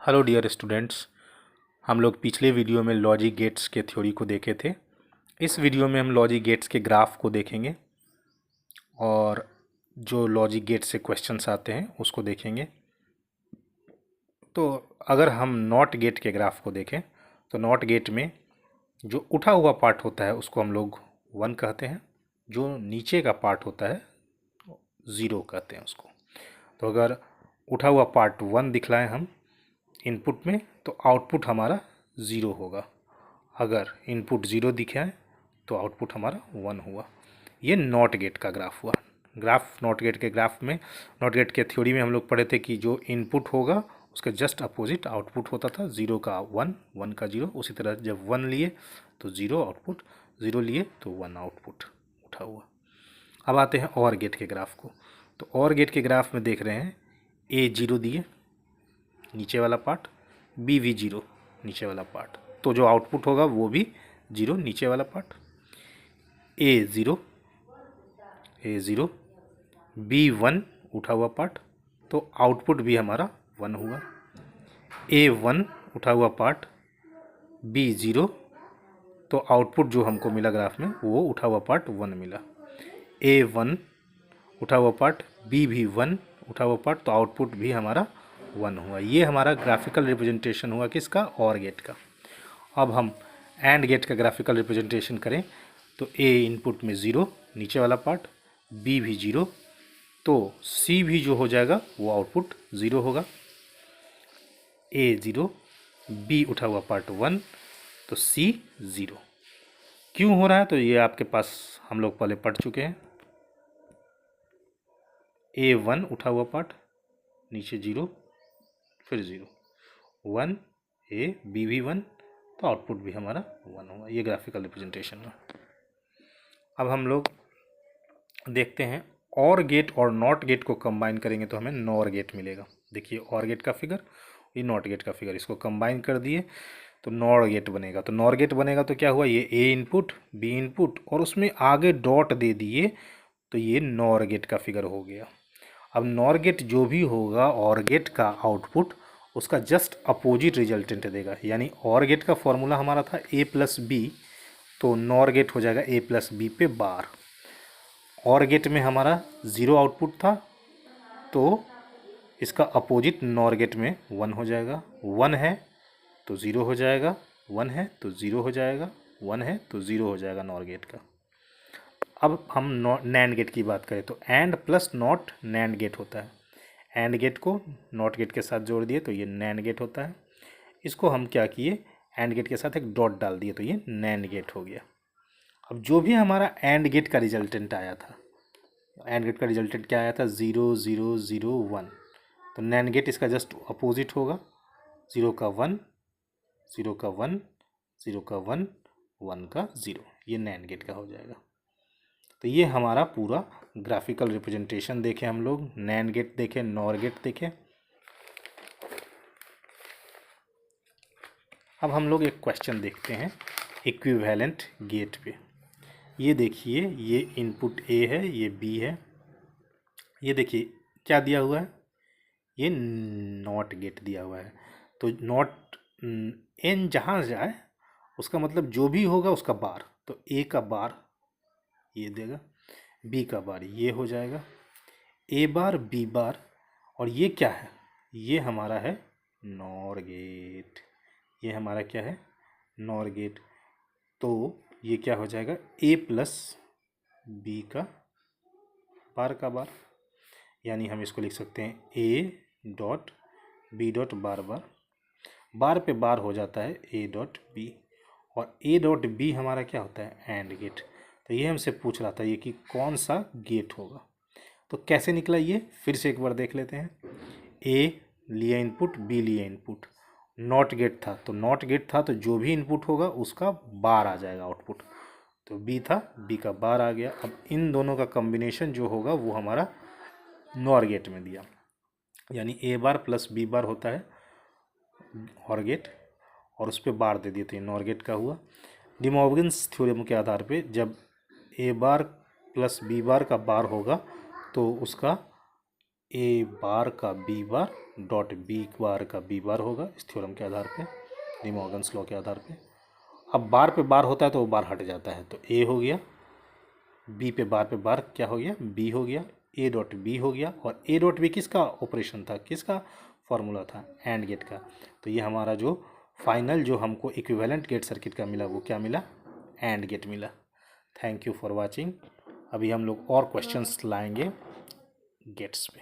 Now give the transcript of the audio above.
Hello dear students. हम लोग पिछले वीडियो में लॉजिक गेट्स के थ्योरी को देखे थे। इस वीडियो में हम लॉजिक गेट्स के ग्राफ को देखेंगे और जो लॉजिक गेट से क्वेश्चंस आते हैं उसको देखेंगे। तो अगर हम नॉट गेट के ग्राफ को देखें तो नॉट गेट में जो उठा हुआ पार्ट होता है उसको हम लोग 1 कहते हैं, जो नीचे का पार्ट होता है 0 कहते हैं उसको। तो अगर उठा हुआ पार्ट 1 दिखलाएं हम इनपुट में तो आउटपुट हमारा 0 होगा। अगर इनपुट 0 दिखाए तो आउटपुट हमारा 1 हुआ। ये नॉट गेट का ग्राफ हुआ। ग्राफ नॉट गेट के ग्राफ में, नॉट गेट के थ्योरी में हम लोग पढ़े थे कि जो इनपुट होगा उसके जस्ट अपोजिट आउटपुट होता था। 0 का 1, 1 का 0। उसी तरह जब 1 लिए तो 0 आउटपुट, 0 लिए तो 1 आउटपुट उठा हुआ। अब आते हैं और गेट के ग्राफ को। तो और गेट के ग्राफ में देख रहे हैं A0 दिए नीचे वाला पार्ट, B भी 0 नीचे वाला पार्ट, तो जो आउटपुट होगा वो भी 0 नीचे वाला पार्ट। A0 B1 उठा हुआ पार्ट, तो आउटपुट भी हमारा 1 हुआ। A1 उठा हुआ पार्ट, B0, तो आउटपुट जो हमको मिला ग्राफ में वो उठा हुआ पार्ट 1 मिला। A1 उठा हुआ पार्ट, B भी 1 उठा हुआ पार्ट, तो आउटपुट भी हमारा 1 हुआ। ये हमारा ग्राफिकल रिप्रेजेंटेशन हुआ किसका? और गेट का। अब हम एंड गेट का ग्राफिकल रिप्रेजेंटेशन करें तो A इनपुट में 0 नीचे वाला पार्ट, B भी 0, तो C भी जो हो जाएगा वो आउटपुट 0 होगा। A0 B उठा हुआ पार्ट 1, तो C 0। क्यों हो रहा है? तो ये आपके पास हम लोग पहले पढ़ चुके हैं। A1 उठा हुआ पार्ट नीचे 0 फिर 0, 1 A B भी 1, तो आउटपुट भी हमारा 1 होगा। ये ग्राफिकल रिप्रेजेंटेशन है। अब हम लोग देखते हैं और गेट और नॉट गेट को कंबाइन करेंगे तो हमें नॉर गेट मिलेगा। देखिए और गेट का फिगर, ये नॉट गेट का फिगर, इसको कंबाइन कर दिए तो नॉर गेट बनेगा। तो नॉर गेट बनेगा तो क्या हुआ, ये A इनपुट B इनपुट और उसमें आगे डॉट दे दिए तो ये नॉर गेट का फिगर हो गया। अब नॉर गेट जो भी होगा और गेट का आउटपुट उसका जस्ट अपोजिट रिजल्टेंट देगा। यानी और गेट का फॉर्मूला हमारा था A प्लस बी, तो नॉर गेट हो जाएगा A प्लस बी पे बार। और गेट में हमारा 0 आउटपुट था तो इसका अपोजिट नॉर गेट में 1 हो जाएगा। 1 है तो 0 हो जाएगा, 1 है तो 0 हो जाएगा, 1 है तो 0 हो जाएगा नॉर गेट का। अब हम नैंड गेट की बात करें तो AND plus NOT NAND gate होता है। एंड गेट को नॉट गेट के साथ जोड़ दिए तो ये नैंड गेट होता है। इसको हम क्या किए, एंड गेट के साथ एक डॉट डाल दिए तो ये नैंड गेट हो गया। अब जो भी हमारा एंड गेट का रिजल्टेंट आया था, एंड गेट का रिजल्टेंट क्या आया था, 0 0 0 1, तो नैंड गेट इसका जस्ट अपोजिट होगा। 0 का 1, 0 का 1, 0 का 1, 1 का 0, ये नैंड गेट का हो जाएगा। तो ये हमारा पूरा ग्राफिकल रिप्रेजेंटेशन देखें हम लोग, नैंड गेट देखें, नॉर गेट देखें। अब हम लोग एक क्वेश्चन देखते हैं इक्विवेलेंट गेट पे। ये देखिए, ये इनपुट A है, ये B है। ये देखिए क्या दिया हुआ है, ये नॉट गेट दिया हुआ है। तो नॉट n जहाँ जाए उसका मतलब जो भी होगा उसका बार, तो A का बार ये देगा, B का बार ये हो जाएगा, A बार B बार, और ये क्या है, ये हमारा है नॉर गेट। ये हमारा क्या है, नॉर गेट। तो ये क्या हो जाएगा, A प्लस B का बार, यानी हम इसको लिख सकते हैं A dot B dot bar bar. Bar पे बार हो जाता है A डॉट B, और A डॉट B हमारा क्या होता है, एंड गेट। तो ये हमसे पूछ रहा था ये कि कौन सा गेट होगा। तो कैसे निकला ये फिर से एक बार देख लेते हैं। A लिया इनपुट, B लिया इनपुट, नॉट गेट था, तो नॉट गेट था तो जो भी इनपुट होगा उसका बार आ जाएगा आउटपुट। तो B था, B का बार आ गया। अब इन दोनों का कॉम्बिनेशन जो होगा वो हमारा नॉर गेट में दिया, यानी A बार प्लस B बार होता है और गेट, और उस पर बार दे दिए तो ये नॉर गेट का हुआ। डी मॉर्गन्स थ्योरम के आधार पे जब A bar plus B bar का बार होगा तो उसका A बार का B bar dot B bar का बी बार होगा इस थ्योरम के आधार पे, डी मॉर्गन्स लॉ के आधार पे। अब बार पे बार होता है तो वो बार हट जाता है, तो ए हो गया, बी पे बार क्या हो गया, बी हो गया, ए डॉट बी हो गया। और ए डॉट बी किसका ऑपरेशन था, किसका फॉर्मूला था, एंड गेट का। तो ये हमारा जो फाइनल जो हमको इक्विवेलेंट गेट सर्किट का मिला वो क्या मिला, एंड गेट मिला। Thank you for watching. अभी हम लोग और क्वेश्चंस लाएंगे गेट्स पे।